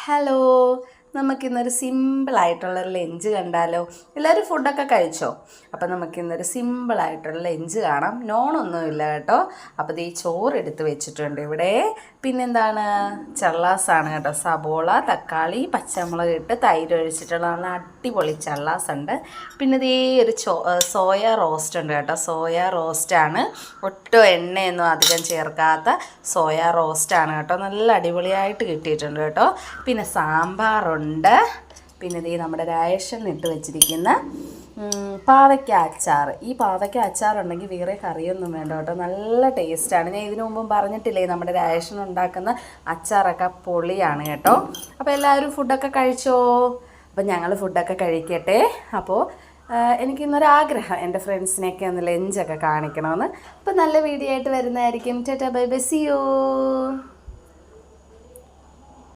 Hello, നമുക്കിന്നൊരു സിമ്പിളായിട്ടുള്ളൊരു lunch കണ്ടാലോ? എല്ലാവരും ഫുഡൊക്കെ കഴിച്ചോ? അപ്പോൾ നമുക്കിന്നൊരു സിമ്പിളായിട്ടുള്ള ലഞ്ച് കാണാം. നോണൊന്നുമില്ല കേട്ടോ. അപ്പോൾ ഈ ചോറ് എടുത്ത് വെച്ചിട്ടുണ്ട് ഇവിടെ. പിന്നെന്താണ്, ചള്ളാസാണ് കേട്ടോ. സബോള, തക്കാളി, പച്ചമുളക് ഇട്ട് തൈര് ഒഴിച്ചിട്ടുള്ള നല്ല അടിപൊളി ചള്ളാസുണ്ട്. പിന്നെ ഇതേ ഒരു സോയ റോസ്റ്റ് ഉണ്ട് കേട്ടോ. സോയ റോസ്റ്റാണ്, ഒട്ടും എണ്ണയൊന്നും അധികം ചേർക്കാത്ത സോയ റോസ്റ്റാണ് കേട്ടോ. നല്ല അടിപൊളിയായിട്ട് കിട്ടിയിട്ടുണ്ട് കേട്ടോ. പിന്നെ സാമ്പാറുണ്ട്. പിന്നെ ഇതേ നമ്മുടെ റേഷനിലിട്ട് വെച്ചിരിക്കുന്ന പാവയ്ക്ക അച്ചാർ. ഈ പാവയ്ക്ക അച്ചാറുണ്ടെങ്കിൽ വേറെ കറിയൊന്നും വേണ്ട കേട്ടോ. നല്ല ടേസ്റ്റാണ്. ഞാൻ ഇതിനു മുമ്പും പറഞ്ഞിട്ടില്ലേ, നമ്മുടെ റേഷൻ ഉണ്ടാക്കുന്ന അച്ചാറൊക്കെ പൊളിയാണ് കേട്ടോ. അപ്പോൾ എല്ലാവരും ഫുഡൊക്കെ കഴിച്ചോ? അപ്പം ഞങ്ങൾ ഫുഡൊക്കെ കഴിക്കട്ടെ. അപ്പോൾ എനിക്കിന്നൊരാഗ്രഹം എൻ്റെ ഫ്രണ്ട്സിനെയൊക്കെ ഒന്ന് ലഞ്ചൊക്കെ കാണിക്കണമെന്ന്. അപ്പോൾ നല്ല വീഡിയോ ആയിട്ട് വരുന്നതായിരിക്കും. Tata bye bye, see U.